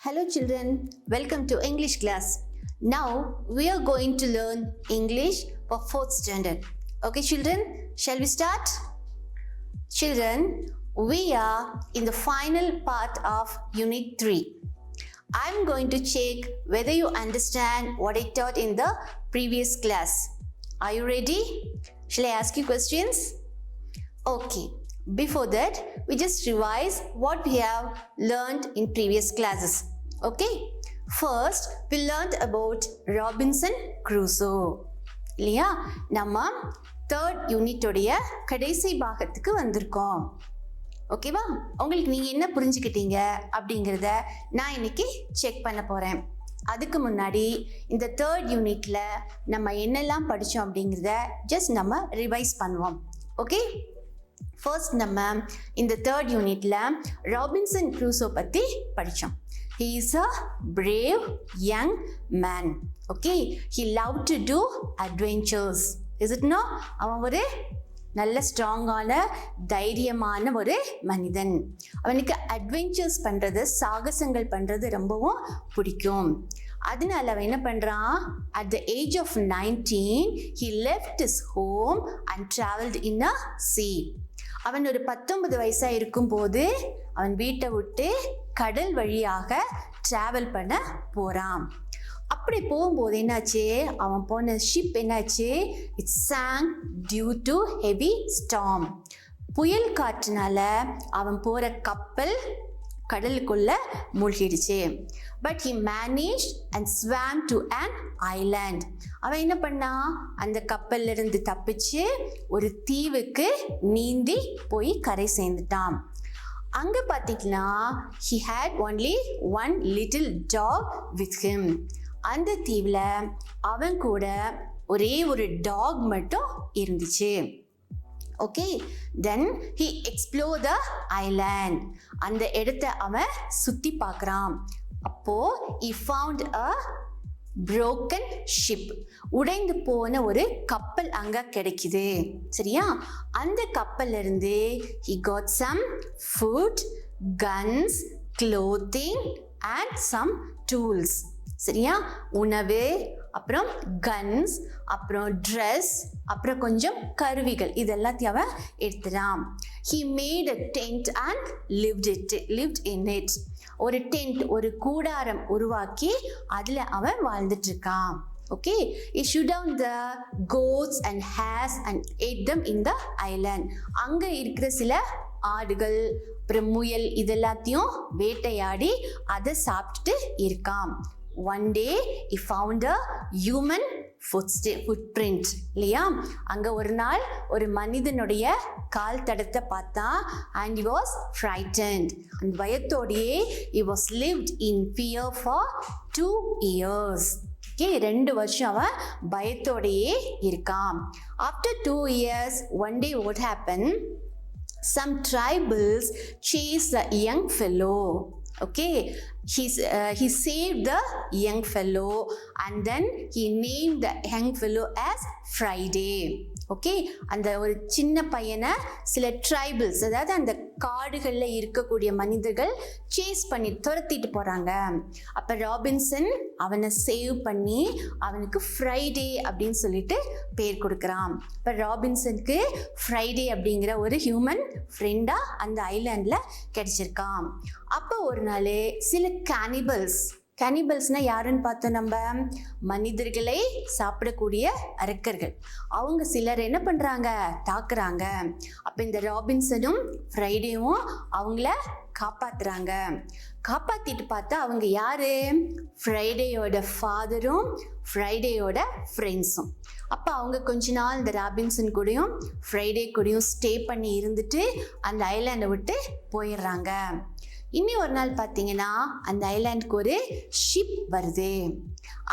Hello children, welcome to English class. Now we are going to learn English for 4th standard. Okay children, shall we start? Children, we are in the final part of Unit 3. I'm going to check whether you understand what I taught in the previous class. Are you ready? Shall I ask you questions? Okay. Before that, we just revise what we have learned in previous classes. Okay? First, we learned about Robinson Crusoe. இல்லையா? நம்ம 3rd unit உடைய கடைசி பாகத்துக்கு வந்திருக்கோம். ஓகேவா? உங்களுக்கு நீங்க என்ன புரிஞ்சுக்கிட்டீங்க அப்படிங்கறத நான் இன்னைக்கு செக் பண்ண போறேன். அதுக்கு முன்னாடி இந்த 3rd யூனிட்ல நம்ம என்னெல்லாம் படிச்சோம் அப்படிங்கறத ஜஸ்ட் நம்ம ரிவைஸ் பண்ணுவோம். ஓகே? ஃபர்ஸ்ட் நம்ம இந்த 3rd யூனிட்ல ராபின்சன் க்ரூசோ பத்தி படிச்சோம். He is a brave young man. Okay, he loved to do adventures. Is it no? அவன் ஒரு நல்ல ஸ்ட்ராங்கான தைரியமான ஒரு மனிதன். அவனுக்கு அட்வென்ச்சர்ஸ் பண்றது, சாகசங்கள் பண்றது ரொம்பவும் பிடிக்கும். அதனால அவன் என்ன பண்றான்? At the age of 19, he left his home and traveled in a sea. அவன் ஒரு 19 வயசா இருக்கும் போது அவன் வீட்டை விட்டு கடல் வழியாக டிராவல் பண்ண போறான். அப்படி போகும்போது என்னாச்சு? அவன் போன ஷிப் என்னாச்சு? It sank due to heavy storm. புயல் காற்றுனால அவன் போற கப்பல் கடலுக்குள்ள மூழ்கிடுச்சு. But he managed and swam to an island. அவன் என்ன பண்ணா? அந்த கப்பல்ல இருந்து தப்பிச்சு ஒரு தீவுக்கு நீந்தி போய் கரை சேர்ந்துட்டான். அங்க பாத்தீங்கன்னா he had only one little dog with him. அந்த தீவுல அவன் கூட ஒரே ஒரு டாக் மட்டும் இருந்துச்சு. Okay, then he explored the island. அந்த இடத்தை அவன் சுத்தி பார்க்கறான். அப்போ he found a broken ship. உடைந்து போன ஒரு கப்பல் அங்க கிடைக்குது. சரியா? அந்த கப்பல்ல இருந்து he got some food, guns, clothing and some tools. சரியா? உணவு, அப்புறம் கன்ஸ், அப்புறம் ட்ரெஸ், அப்புறம் கொஞ்சம் கருவிகள், இதெல்லாத்தையும் அவன் எடுத்துறான். He made a tent and lived in it. ஒரு டென்ட், ஒரு கூடாரம் உருவாக்கி அதுல அவன் வாழ்ந்துட்டு இருக்கான். Okay, he shoot down the goats and hares and ate them in the island. அங்க இருக்கிற சில ஆடுகள், அப்புறம் முயல், இதெல்லாத்தையும் வேட்டையாடி அதை சாப்பிட்டுட்டு இருக்கான். One day he found a human footprint. இல்லையா? அங்க ஒரு நாள் ஒரு மனிதனுடைய கால் தடத்தை பார்த்தா and he was frightened. அந்த பயத்தோடையே he was lived in fear for 2 years. Okay, 2 வருஷம் அவன் பயத்தோடையே இருக்கான். After 2 years, one day what happened? Some tribals chased the young fellow. Okay, he saved the young fellow and then he named the young fellow as Friday. Okay, அந்த ஒரு சின்ன பையனை சில tribals, அதாவது அந்த காடுகள்ல இருக்கக்கூடிய மனிதர்கள் சேஸ் பண்ணி துரத்திட்டு போறாங்க. அப்ப ராபின்சன் அவனை சேவ் பண்ணி அவனுக்கு ஃப்ரைடே அப்படின்னு சொல்லிட்டு பேர் கொடுக்கறான். இப்ப ராபின்சனுக்கு ஃப்ரைடே அப்படிங்கிற ஒரு ஹியூமன் ஃப்ரெண்டா அந்த ஐலாண்ட்ல கிடைச்சிருக்கான். அப்போ ஒரு நாள் சில கேனிபல்ஸ்னா யாருன்னு பார்த்தோம்? நம்ம மனிதர்களை சாப்பிடக்கூடிய அரக்கர்கள். அவங்க சிலர் என்ன பண்றாங்க? தாக்குறாங்க. அப்ப இந்த ராபின்சனும் ஃப்ரைடேவும் அவங்கள காப்பாத்துறாங்க. காப்பாத்திட்டு பார்த்தா அவங்க யாரு? ஃப்ரைடேயோட ஃபாதரும் ஃப்ரைடேயோட ஃப்ரெண்ட்ஸும். அப்போ அவங்க கொஞ்ச நாள் இந்த ராபின்சன் கூடயும் ஃப்ரைடே கூடயும் ஸ்டே பண்ணி இருந்துட்டு அந்த ஐலாண்டை விட்டு போயிடுறாங்க. இன்னும் ஒரு நாள் பார்த்தீங்கன்னா அந்த ஐலாண்டுக்கு ஒரு ஷிப் வருது.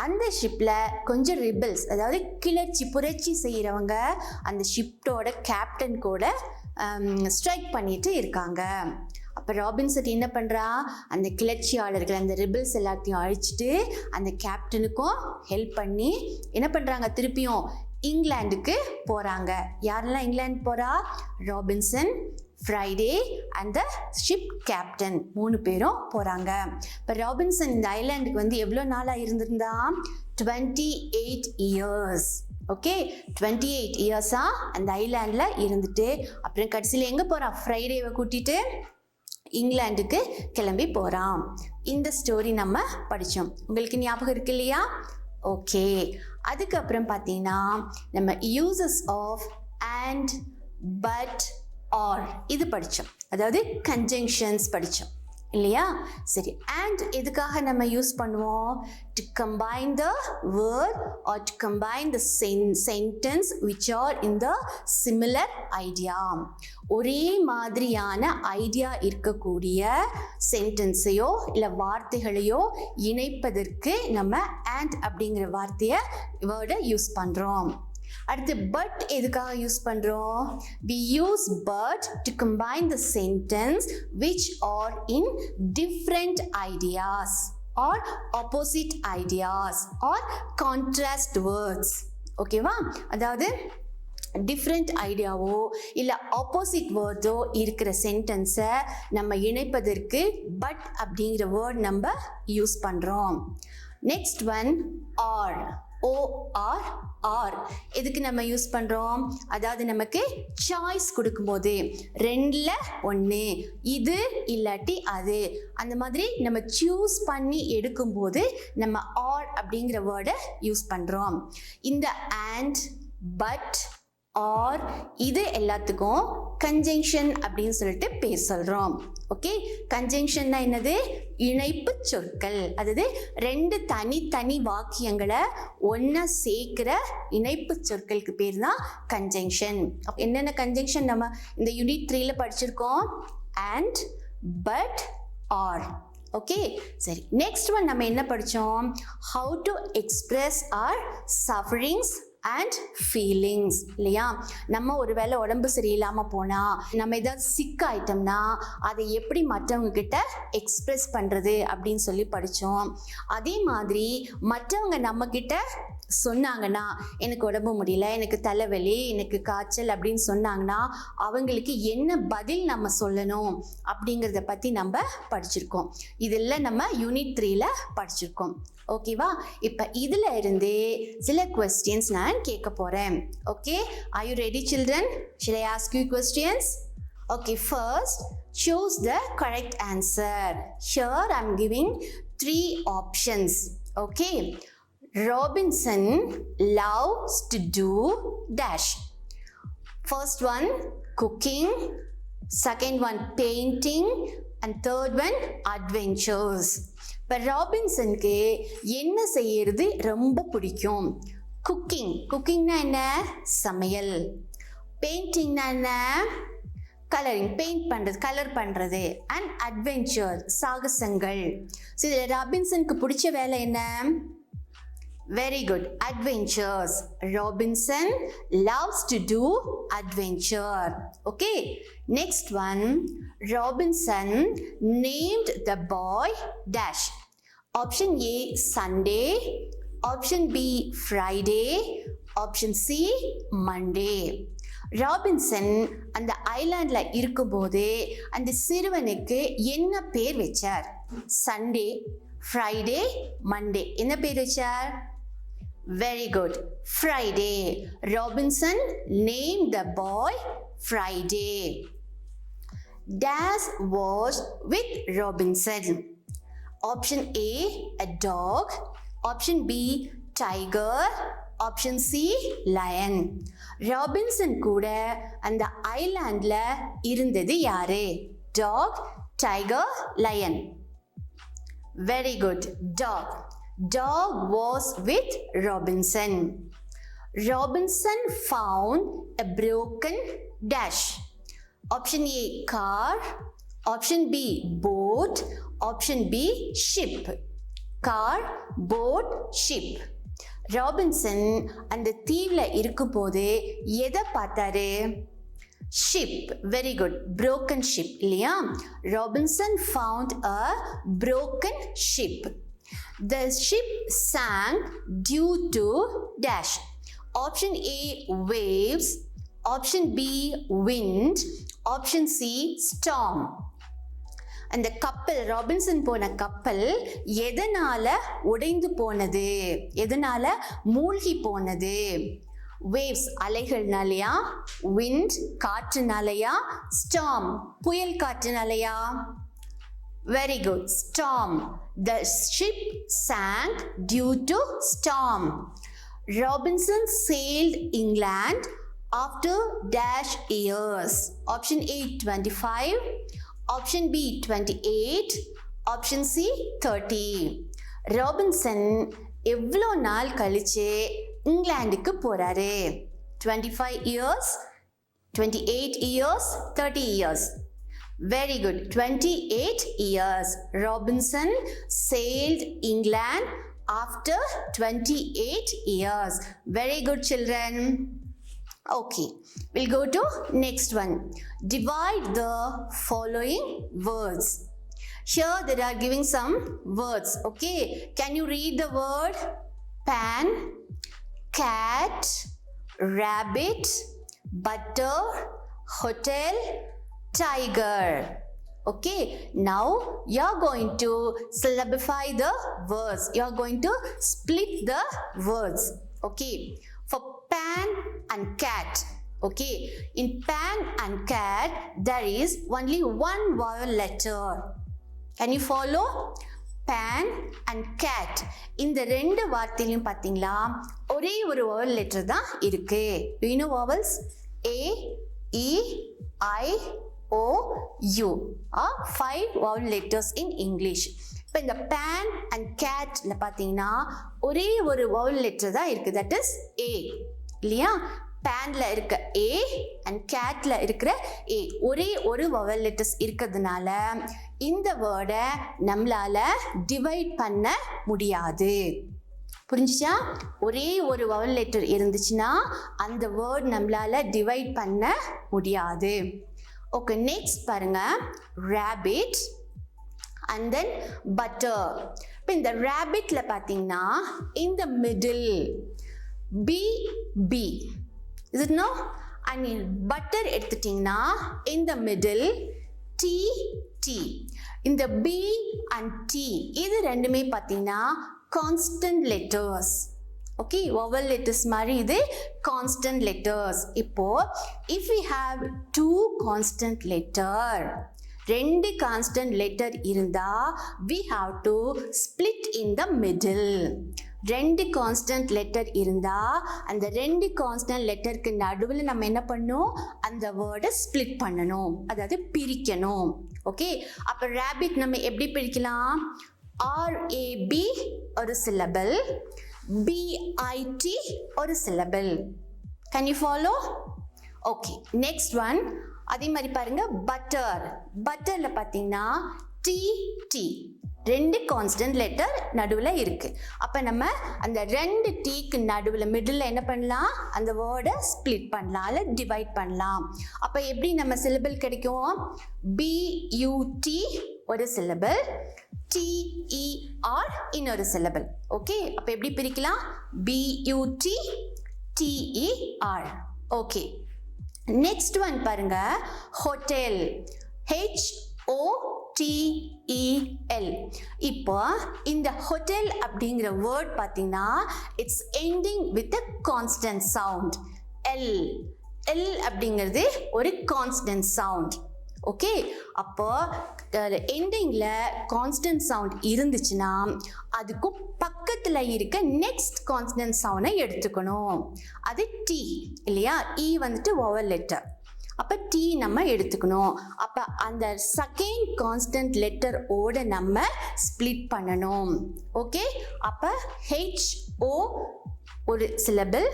அந்த ஷிப்ல கொஞ்சம் ரிபல்ஸ், அதாவது புரட்சி செய்யறவங்க அந்த ஷிப்போட கேப்டன் கூட ஸ்ட்ரைக் பண்ணிட்டு இருக்காங்க. அப்ப ராபின்சன் என்ன பண்றா? அந்த கிளர்ச்சியாளர்கள், அந்த ரிபல்ஸ் எல்லாத்தையும் அழிச்சிட்டு அந்த கேப்டனுக்கும் ஹெல்ப் பண்ணி என்ன பண்றாங்க? திருப்பியும் இங்கிலாந்துக்கு போறாங்க. யாரெல்லாம் இங்கிலாந்து போறா? Robinson, Friday and the ship captain 3 பேரும் போறாங்க. இப்போ ராபின்சன் இந்த ஐலாண்டுக்கு வந்து எவ்வளோ நாளாக இருந்திருந்தா? 28 இயர்ஸ். ஓகே, 28 இயர்ஸா அந்த ஐலாண்டில் இருந்துட்டு அப்புறம் கடைசியில் எங்கே போகிறான்? ஃப்ரைடேவை கூட்டிட்டு இங்கிலாந்துக்கு கிளம்பி போகிறான். இந்த ஸ்டோரி நம்ம படித்தோம். உங்களுக்கு ஞாபகம் இருக்கு இல்லையா? ஓகே, அதுக்கப்புறம் பார்த்தீங்கன்னா நம்ம uses of and, but, or இது படித்தோம். அதாவது கன்ஜங்ஷன்ஸ் படித்தோம் இல்லையா? சரி, அண்ட் எதுக்காக நம்ம யூஸ் பண்ணுவோம்? To combine the word or to combine the sentence which are in the similar idea. ஒரே மாதிரியான ஐடியா இருக்கக்கூடிய சென்டென்ஸையோ இல்லை வார்த்தைகளையோ இணைப்பதற்கு நம்ம அண்ட் அப்படிங்கிற வேர்டை யூஸ் பண்ணுறோம். அடுத்து பட் எதுக்காக யூஸ் பண்றோம்? we use but to combine the sentence which are in different ideas or opposite ideas or contrast words. ஓகேவா? அதாவது டிஃப்ரெண்ட் ஐடியாவோ இல்லை ஆப்போசிட் வேர்ட்ஸோ இருக்கிற சென்டென்ஸை நம்ம இணைப்பதற்கு பட் அப்படிங்கிற வேர்ட் நம்ம யூஸ் பண்ணுறோம். Next one or. OR or எதுக்கு நம்ம யூஸ் பண்ணுறோம்? அதாவது நமக்கு சாய்ஸ் கொடுக்கும்போது 2ல் 1, இது இல்லாட்டி அது, அந்த மாதிரி நம்ம சூஸ் பண்ணி எடுக்கும்போது நம்ம ஆர் அப்படிங்கிற வேர்டை யூஸ் பண்ணுறோம். இந்த அண்ட், பட், ஆர் இது எல்லாத்துக்கும் கன்ஜங்ஷன் அப்படின்னு சொல்லிட்டு பேர் சொல்கிறோம். ஓகே, கன்ஜங்ஷன்னா என்னது? இணைப்பு சொற்கள். அதாவது 2 தனித்தனி வாக்கியங்களை ஒன்றா சேர்க்கிற இணைப்பு சொற்களுக்கு பேர் தான் கன்ஜங்ஷன். என்னென்ன கன்ஜங்ஷன் நம்ம இந்த யூனிட் 3ல படிச்சிருக்கோம்? And, but, or. ஓகே, சரி, நெக்ஸ்ட் ஒன் நம்ம என்ன படித்தோம்? How to express our sufferings and feelings இல்லையா? நம்ம ஒரு வேளை உடம்பு சரியில்லாமல் போனால், நம்ம ஏதாவது சிக் ஆயிட்டோம்னா அதை எப்படி மற்றவங்க கிட்ட எக்ஸ்பிரஸ் பண்ணுறது அப்படின்னு சொல்லி படித்தோம். அதே மாதிரி மற்றவங்க நம்ம கிட்ட சொன்னாங்கன்னா, எனக்கு உடம்பு முடியல, எனக்கு தலைவலி, எனக்கு காய்ச்சல் அப்படின்னு சொன்னாங்கன்னா அவங்களுக்கு என்ன பதில் நம்ம சொல்லணும் அப்படிங்கிறத பற்றி நம்ம படிச்சிருக்கோம். இதெல்லாம் நம்ம யூனிட் 3ல படிச்சிருக்கோம். ஓகேவா? இப்போ இதில் இருந்து சில கொஸ்டின்ஸ் நான் கேட்க போகிறேன். Okay, are you ready children? Shall I ask you questions? Okay, first choose the correct answer. Here I'm giving 3 options. Okay, Robinson loves to do dash. First one cooking, second one painting and third one adventures. இப்போ ராபின்சனுக்கு என்ன செய்யறது ரொம்ப பிடிக்கும்? Cooking. குக்கிங்னா என்ன? சமையல். பெயிண்டிங்னா என்ன? Colouring, paint பண்ணுறது, கலர் பண்ணுறது. அண்ட் அட்வென்ச்சர், சாகசங்கள். ஸோ இதில் ராபின்சனுக்கு பிடிச்ச வேலை என்ன? Very good, adventures. Robinson loves to do adventure. Okay, next one. Robinson named the boy dash. Option A Sunday, option B Friday, option C Monday. Robinson அந்த ஐலாண்ட்ல இருக்கும்போது அந்த சிறுவனுக்கு என்ன பேர் வச்சார்? Sunday, Friday, Monday. என்ன பேர் வச்சார்? Very good, Friday. Robinson named the boy Friday. Dash was with Robinson. Option A, a dog. Option B, tiger. Option C, lion. Robinson கூட அந்த ஐலாண்ட்ல இருந்தது யாரு? Dog, tiger, lion. Very good, dog. Dog was with Robinson. Robinson found a broken dash. Option A, car. Option B, boat. Option B, ship. Car, boat, ship. Robinson அந்த தீவுல இருக்கும்போது எதை பார்த்தாரு? Ship. Very good, broken ship இல்லையா? Robinson found a broken ship. The ship sank due to dash. Option A, waves. Option B, wind. Option C, storm. அந்த கப்பல், Robinson போன கப்பல் எதனால உடைந்து போனது, எதனால மூழ்கி போனது? waves அலைகள்னாலயா, wind காற்றுனாலயா, storm புயல் காற்றுனாலயா? Very good, storm. The ship sank due to storm. Robinson sailed England after dash years. Option A, 25. Option B, 28. Option C, 30. Robinson எவ்வளோ நாள் கழிச்சு இங்கிலாந்துக்கு போறாரு? 25 years, 28 years, 30 years. Very good, 28 years. Robinson sailed England after 28 years. Very good, children. Okay, we'll go to next one. Divide the following words. Here they are giving some words. Okay, can you read the word? Pan, cat, rabbit, butter, hotel, tiger. Okay, now you are going to syllabify the words. You are going to split the words. Okay, for pan and cat. Okay, in pan and cat there is only one vowel letter. Can you follow? pan and cat. இந்த ரெண்டு வார்த்தையிலும் பாத்தீங்களா ஒரே ஒரு vowel letter தான் இருக்கு. Do you know vowels? A, E, I, O, U are 5 vowel letters in English. இப்போ இந்த pan and catல பாத்தீங்கன்னா ஒரே ஒரு vowel letter தான் இருக்கு, that is A. இல்லையா? panல இருக்க A and catல இருக்கிற A ஒரே ஒரு vowel letters இருக்கிறதுனால இந்த வேர்டை நம்மளால டிவைட் பண்ண முடியாது. புரிஞ்சுச்சா? ஒரே ஒரு vowel letter இருந்துச்சுன்னா அந்த வேர்ட் நம்மளால டிவைட் பண்ண முடியாது. ஓகே, நெக்ஸ்ட் பாருங்க, rabbit and then butter. இப்போ இந்த rabbitல பாத்தீங்கன்னா in the middle B. Is it no? I mean butter எடுத்துட்டீங்கன்னா in the middle T. இந்த B and T இது ரெண்டுமே பாத்தீங்கன்னா constant letters. Okay, vowel letters மாதிரி இது constant letters. இப்போ if we have two constant letter, ரெண்டு constant letter இருந்தா we have to split in the middle. ரெண்டு கான்ஸ்டன்ட் லெட்டர் இருந்தா அந்த ரெண்டு கான்ஸ்டன்ட் லெட்டருக்கு நடுவில் நம்ம என்ன பண்ணணும், அந்த வேர்டை ஸ்பிளிட் பண்ணணும், அதாவது பிரிக்கணும். ஓகே, அப்போ rabbit நம்ம எப்படி பிரிக்கலாம்? RAB ஒரு syllable, BIT ஒரு syllable. Can you follow? Okay, next one அதே மாதிரி பாருங்க, பட்டர்ல பார்த்தீங்கன்னா TT ரெண்டு கான்ஸ்டன்ட் லெட்டர் நடுவில் இருக்கு. அப்போ நம்ம அந்த ரெண்டு டீக்கு நடுவில் மிடில் என்ன பண்ணலாம், அந்த வேர்டை ஸ்பிளிட் பண்ணலாம், அல்ல டிவைட் பண்ணலாம். அப்போ எப்படி நம்ம சிலபிள் கிடைக்கும்? BUT ஒரு சிலபிள், TER இன்னொரு சிலபிள். ஓகே, அப்போ எப்படி பிரிக்கலாம்? BUT TER. Okay, next one பாருங்க, ஹோட்டல், HOTEL. இப்போ இந்த ஹோட்டல் அப்படிங்கிற வேர்ட் பார்த்தீங்கன்னா it's ending with a constant sound. L அப்படிங்கிறது ஒரு கான்ஸ்டன்ட் சவுண்ட். ஓகே, அப்போ எண்டிங்ல கான்ஸ்டன்ட் சவுண்ட் இருந்துச்சுன்னா அதுக்கும் பக்கத்தில் இருக்க நெக்ஸ்ட் கான்ஸ்டன்ட் சவுண்டை எடுத்துக்கணும். அது டி இல்லையா? இ வந்துட்டு வவல் லெட்டர், அப்போ டி நம்ம எடுத்துக்கணும். அப்போ அந்த செகண்ட் கான்ஸ்டன்ட் லெட்டர் ஓட நம்ம ஸ்பிளிட் பண்ணணும். ஓகே, அப்போ HO ஒரு சிலபிள்,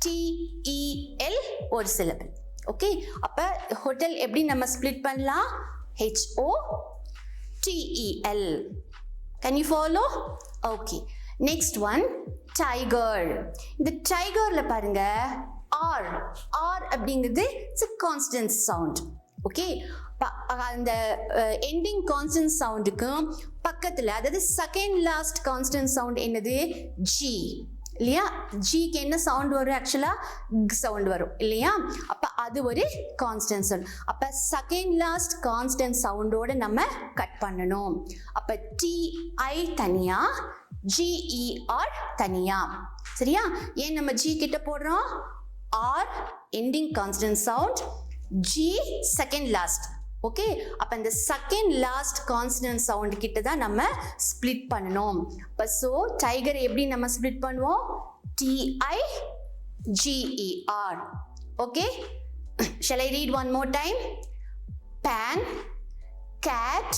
TEL ஒரு சிலபிள். ஓகே, அப்போ ஹோட்டல் எப்படி நம்ம ஸ்பிளிட் பண்ணலாம்? HOTEL. Can you follow? Okay, next one, tiger. இந்த டைகர்ல பாருங்க R அப்படிங்கிறது it's a constant sound. Okay, அந்த எண்டிங் கான்ஸ்டன்ட் சவுண்டுக்கும் பக்கத்தில், அதாவது செகண்ட் லாஸ்ட் கான்ஸ்டன்ட் சவுண்ட் என்னது? G இல்லையா? ஜிக்கு என்ன சவுண்ட் வரும்? ஆக்சுவலா சவுண்ட் வரும் இல்லையா? அப்ப அது ஒரு கான்ஸ்டன்ட் சவுண்ட். அப்ப செகண்ட் லாஸ்ட் கான்ஸ்டன்ட் சவுண்டோட நம்ம கட் பண்ணணும். அப்ப TI தனியா, GER தனியா. சரியா? ஏன் நம்ம G கிட்ட போடுறோம்? R ending consonant sound, G second last. Okay, அப்ப இந்த செகண்ட் லாஸ்ட் கான்சனன்ட் சவுண்ட் கிட்ட தான் நம்ம ஸ்ப்ளிட் பண்ணணும். அப்ப சோ டைகர் எப்படி நம்ம ஸ்ப்ளிட் பண்ணுவோம்? TIGER. Okay, shall I read one more time? Pan, cat,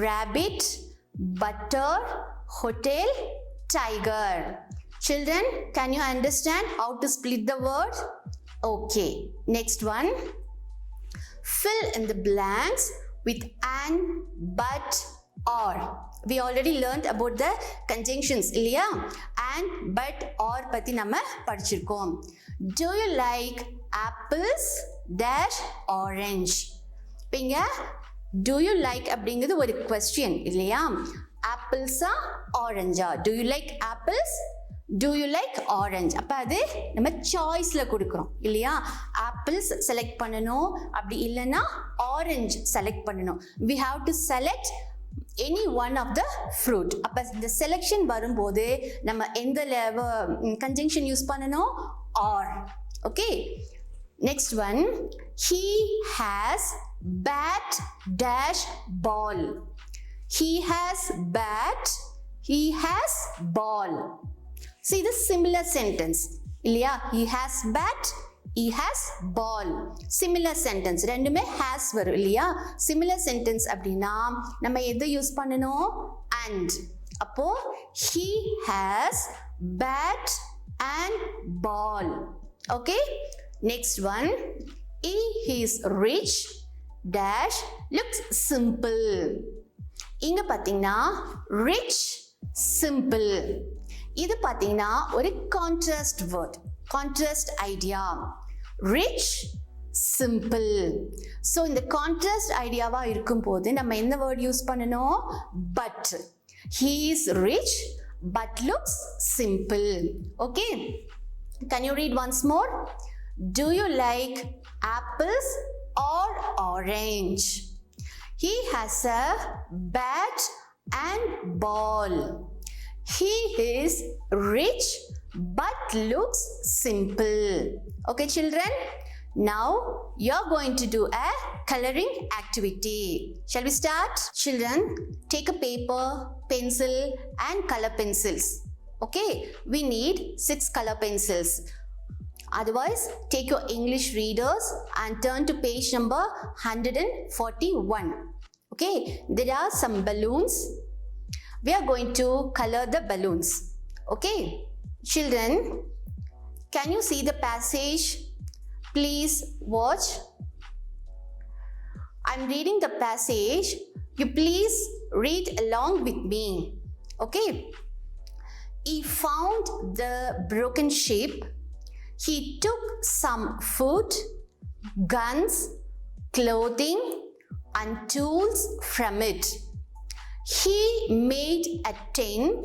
rabbit, butter, hotel, tiger. Children, can you understand how to split the word? Okay, next one. Fill in the blanks with an, but, or. We already learned about the conjunctions இல்லையா? And, but, or பத்தி நம்ம படிச்சிருக்கோம். Do you like apples dash orange? இங்க do you like அப்படிங்கிறது ஒரு question இல்லையா? Apples-ஆ orange-ஆ? Do you like apples? Do you like orange? அப்ப அது நம்ம சாய்ஸ்ல கொடுக்கிறோம் இல்லையா? ஆப்பிள்ஸ் செலக்ட் பண்ணணும், அப்படி இல்லைன்னா ஆரஞ்சு செலக்ட் பண்ணணும். We have to select any one of the fruit. அப்ப இந்த செலெக்ஷன் வரும்போது நம்ம எந்த கன்ஜங்ஷன் யூஸ் பண்ணணும்? or. Okay, next one. He has bat dash ball. He has bat, he has ball. See the similar sentence இல்லையா? He has bat, he has ball. Similar sentence ரெண்டுமே has வரும் இல்லையா? Similar sentence அப்படின்னா நம்ம எதை use பண்ணணும்? and. அப்போ he has bat and ball. Okay, next one. He is rich dash looks simple. இங்க பாத்தீங்கன்னா rich, simple. இது பாத்தீங்கன்னா ஒரு contrast word, contrast idea. Rich, simple. So இந்த கான்ட்ராஸ்ட் ஐடியாவா இருக்கும் போது நம்ம என்ன வேர்ட் யூஸ் பண்ணணும்? But. He is rich but looks simple. Okay, can you read once more? Do you like apples or orange? He has a bat and ball. He is rich but looks simple. Okay, children? Now you're going to do a coloring activity. Shall we start? Children, take a paper, pencil and color pencils. Okay, we need 6 color pencils. Otherwise, take your English readers and turn to page number 141. Okay, there are some balloons. We are going to color the balloons. Okay, children, can you see the passage? Please watch. I'm reading the passage. You please read along with me. Okay. He found the broken ship. He took some food, guns, clothing, and tools from it. He made a tent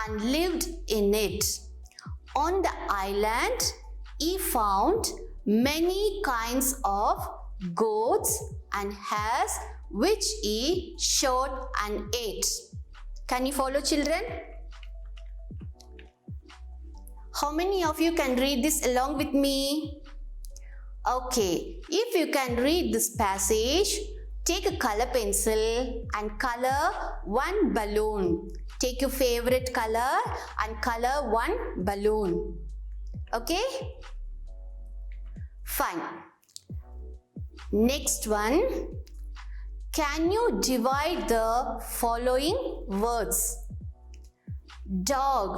and lived in it. On the island, he found many kinds of goats and hares which he shot and ate. Can you follow, children? How many of you can read this along with me? Okay, if you can read this passage, take a color pencil and color one balloon. Take your favorite color and color one balloon. Okay? Fine. Next one. Can you divide the following words? Dog.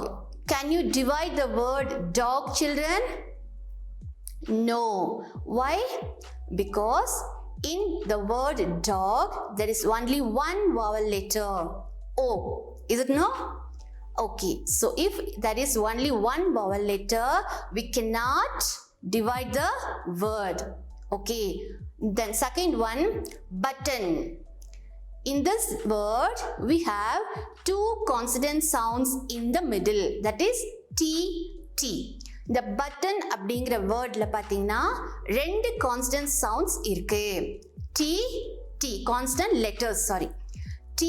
Can you divide the word dog, children? No. Why? Because in the word dog, there is only one vowel letter, O. Is it no? Okay. So if there is only one vowel letter, we cannot divide the word. Okay. Then second one, button. In this word, we have 2 consonant sounds in the middle. That is T, T. இந்த button அப்படிங்கிற வேர்ட்ல பார்த்தீங்கன்னா ரெண்டு constant sounds இருக்கு. T, T, constant letters, sorry. T,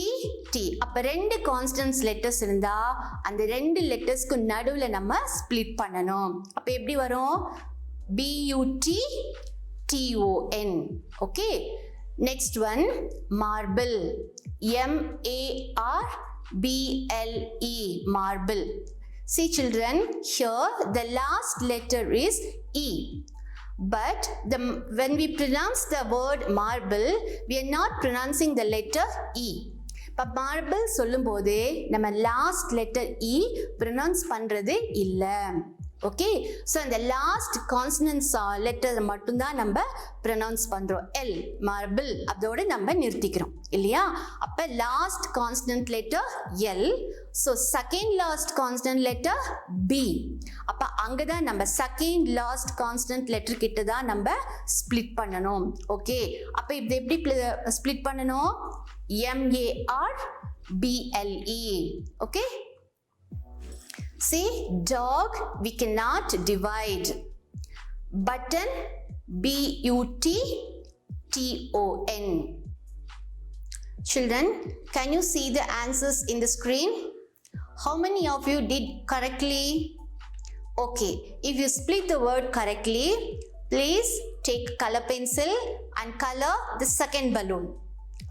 T. அப்ப ரெண்டு constants letters இருந்தா அந்த ரெண்டு லெட்டர்ஸ்க்கு நடுவுல நம்ம ஸ்ப்ளிட் பண்ணணும். அப்ப எப்படி வரும்? BUT, TON. Okay. Next one, marble. MARBLE, marble. See children, here the last letter is E. But when we pronounce the word marble, we are not pronouncing the letter E. இப்போ marble சொல்லும்போது நம்ம last letter E pronounce பண்றது இல்லை. Okay, so அந்த last consonants letter மட்டும்தான் நம்ம pronounce பண்ணுறோம். L, marble, அதோடு நம்ம நிறுத்திக்கிறோம் இல்லையா? அப்போ last consonant letter L, so second last consonant letter P. அப்போ அங்கே தான் நம்ம செகண்ட் லாஸ்ட் கான்சனன்ட் லெட்டர் கிட்ட தான் நம்ம ஸ்ப்ளிட் பண்ணணும். ஓகே, அப்போ இது எப்படி ஸ்ப்ளிட் பண்ணணும்? MARBLE. Okay. See, dog we cannot divide. Button, BUTTON. Children, can you see the answers in the screen? How many of you did correctly? Okay, if you split the word correctly, please take color pencil and color the second balloon.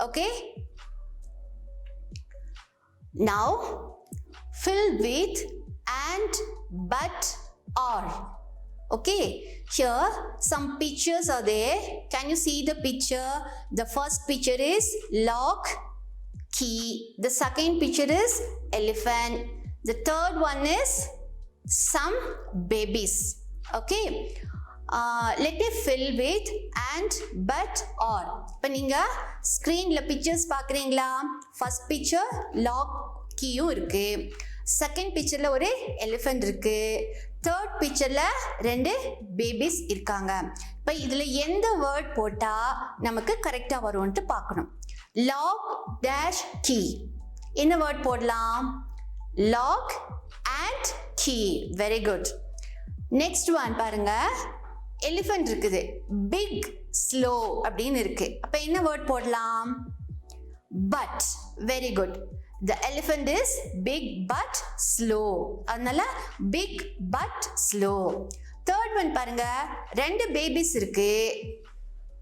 Okay? Now, fill with and, but, or. Okay, here some pictures are there. Can you see the picture? The first picture is lock, key. The second picture is elephant. The third one is some babies. Okay, let me fill with and, but, or. இப்போ நீங்க ஸ்கிரீன்ல pictures பார்க்குறீங்களா? First picture lock கீயும் இருக்கு, second பிக்சர்ல ஒரு elephant இருக்கு, third பிக்சர்ல ரெண்டு பேபிஸ் இருக்காங்க. இப்போ இதுல எந்த வேர்ட் போட்டா நமக்கு கரெக்டா வரும்னு பார்க்கணும். லாக் டேஷ் கீ, என்ன வேர்ட் போடலாம்? Lock and key. Very good. Next one பாருங்க, எலிஃபென்ட் இருக்குது, பிக் ஸ்லோ அப்படின்னு இருக்கு. அப்ப என்ன வேர்ட் போடலாம்? But. Very good. The elephant is big but slow. அதனால big but slow. Third one பாருங்க, ரெண்டு பேபிஸ் இருக்கு.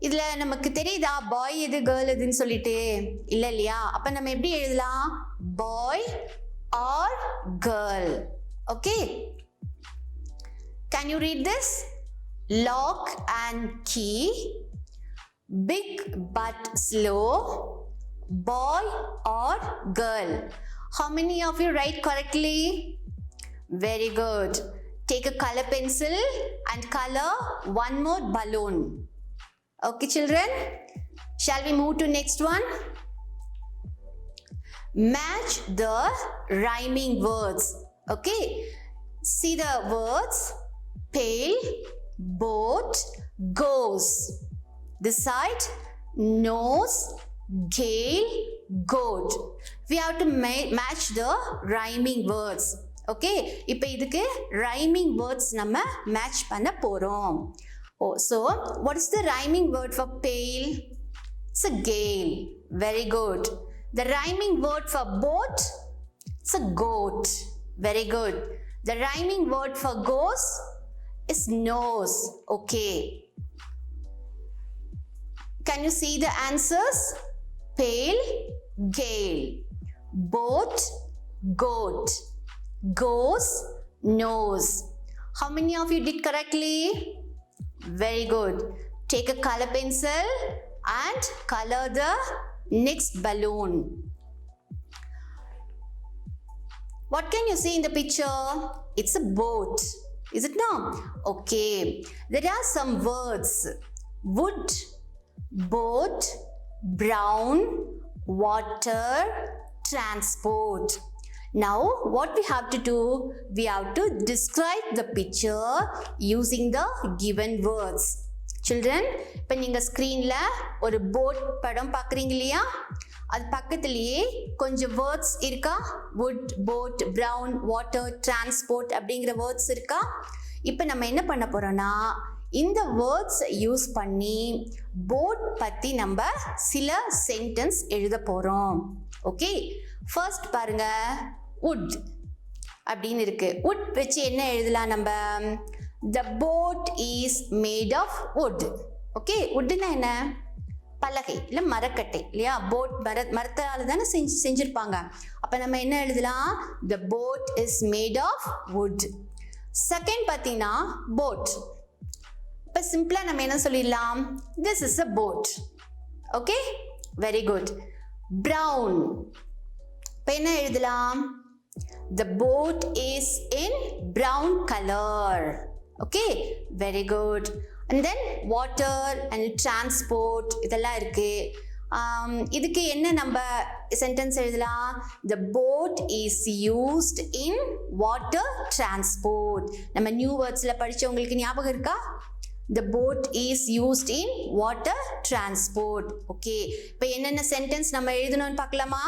இதுல நமக்கு தெரியுதா பாய் எது கேர்ள் எதுன்னு சொல்லிட்டு? இல்ல இல்லையா? அப்ப நம்ம எப்படி எழுதலாம்? Boy or girl. Okay, can you read this? Lock and key, big but slow, boy or girl. How many of you write correctly? Very good. Take a color pencil and color one more balloon. Okay children, shall we move to next one? Match the rhyming words. Okay, see the words: pail, boat, goes. This side, nose, gale, goat. We have to match the rhyming words. Okay, இப்போ இதுக்கு rhyming words நம்ம match பண்ண போறோம். Oh, so what is the rhyming word for pail? It's a gale. Very good. The rhyming word for boat? It's a goat. Very good. The rhyming word for goes is nose. Okay. Can you see the answers? Pail, gale, boat, goat, goes, nose. How many of you did correctly? Very good. Take a color pencil and color the next balloon. What can you see in the picture? It's a boat. Is it not? Okay. There are some words. Wood, boat, brown, water, transport. Now what we have to do? We have to describe the picture using the given words. children இப்போ நீங்க ஸ்க்ரீன்ல ஒரு boat படம் பார்க்குறீங்க இல்லையா, அது பக்கத்துலேயே கொஞ்சம் வேர்ட்ஸ் இருக்கா, wood, boat, brown, water, transport அப்படிங்கிற வேர்ட்ஸ் இருக்கா. இப்போ நம்ம என்ன பண்ண போறோம்னா இந்த வேர்ட்ஸ் யூஸ் பண்ணி போட் பற்றி நம்ம சில சென்டென்ஸ் எழுத போகிறோம். ஓகே, ஃபர்ஸ்ட் பாருங்க, wood அப்படின்னு இருக்கு. wood வச்சு என்ன எழுதலாம் நம்ம? The boat is made of wood. Okay, woodனா என்ன? பலகை இல்லை மரக்கட்டை இல்லையா? போட் மரத்தால் தானே செஞ்சிருப்பாங்க. அப்போ நம்ம என்ன எழுதலாம்? The boat is made of wood. Second பார்த்தீங்கன்னா boat. இப்போ சிம்பிளாக நம்ம என்ன சொல்லிடலாம்? This is a boat. Okay, very good. brown. இப்போ என்ன எழுதலாம்? The boat is in brown color. Okay, very good. And then water and transport இதெல்லாம் இருக்கு. இதுக்கு என்ன நம்ம சென்டென்ஸ் எழுதலாம்? The boat is used in water transport. நம்ம நியூ வேர்ட்ஸ்ல படிச்சவங்களுக்கு ஞாபகம் இருக்கா? The boat is used in water transport. Okay, இப்போ என்னென்ன சென்டென்ஸ் நம்ம எழுதணும்னு பார்க்கலாமா?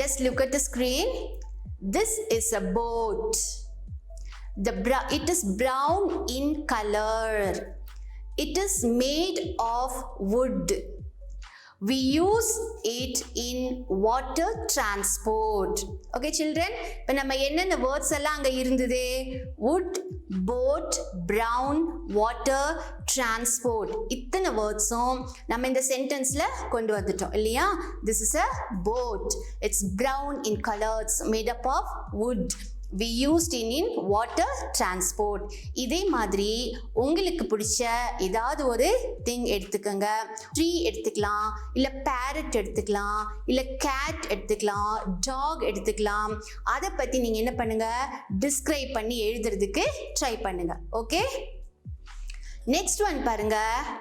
Just look at the screen. This is a boat. It is brown in color. It is made of wood. We use it in water transport. Okay children, இப்போ நம்ம என்னென்ன words எல்லாம் அங்கே இருந்தது? wood, boat, brown, water, transport. இத்தனை வேர்ட்ஸும் நம்ம இந்த சென்டென்ஸில் கொண்டு வந்துட்டோம் இல்லையா? This is a boat. It's brown in color. It's made up of wood. We used in water transport. இதே மாதிரி உங்களுக்கு பிடிச்ச ஏதாவது ஒரு திங் எடுத்துக்கோங்க. ட்ரீ எடுத்துக்கலாம், இல்லை பேரட் எடுத்துக்கலாம், இல்லை கேட் எடுத்துக்கலாம், டாக் எடுத்துக்கலாம். அதை பற்றி நீங்கள் என்ன பண்ணுங்க? டிஸ்கிரைப் பண்ணி எழுதுறதுக்கு ட்ரை பண்ணுங்க. ஓகே, நெக்ஸ்ட் ஒன் பாருங்க.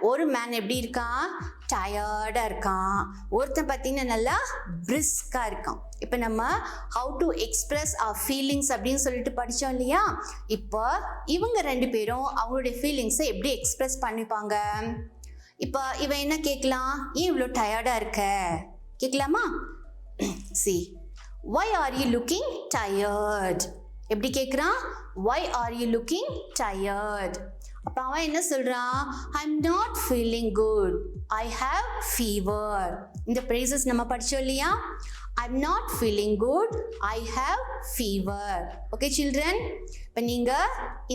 ஒரு மேன் எப்படி இருக்கான்? டயர்டா இருக்கான். ஒருத்தன் பார்த்தீங்கன்னா நல்லா பிரிஸ்கா இருக்கான். இப்போ நம்ம how to express our feelings அப்படின்னு சொல்லிட்டு படித்தோம் இல்லையா? இப்போ இவங்க ரெண்டு பேரும் அவங்களுடைய ஃபீலிங்ஸை எப்படி எக்ஸ்பிரஸ் பண்ணிப்பாங்க? இப்போ இவன் என்ன கேட்கலாம்? ஏன் இவ்வளோ டயர்டா இருக்க கேட்கலாமா? See, why are you looking tired? எப்படி கேட்குறான்? Why are you looking tired? அப்போ அவன் என்ன சொல்றான்? I'm not feeling good. I have fever. இந்த phrases நம்ம படிச்சோம் இல்லையா? I'm not feeling good. I have fever. Okay children, இப்போ நீங்க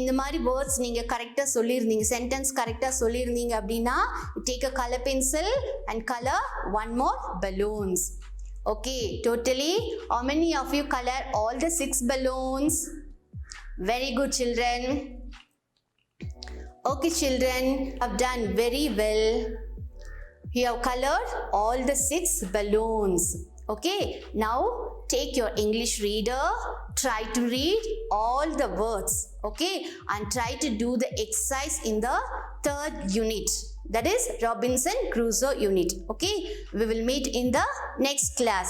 இந்த மாதிரி வேர்ட்ஸ் நீங்க கரெக்டாக சொல்லியிருந்தீங்க, சென்டென்ஸ் கரெக்டாக சொல்லியிருந்தீங்க அப்படின்னா take a color pencil and color one more balloons. Okay, totally how many of you color all the 6 balloons? Very good children. Okay children, have done very well. You have colored all the 6 balloons. Okay, now take your English reader, try to read all the words, okay, and try to do the exercise in the 3rd unit, that is Robinson Crusoe unit. Okay, we will meet in the next class.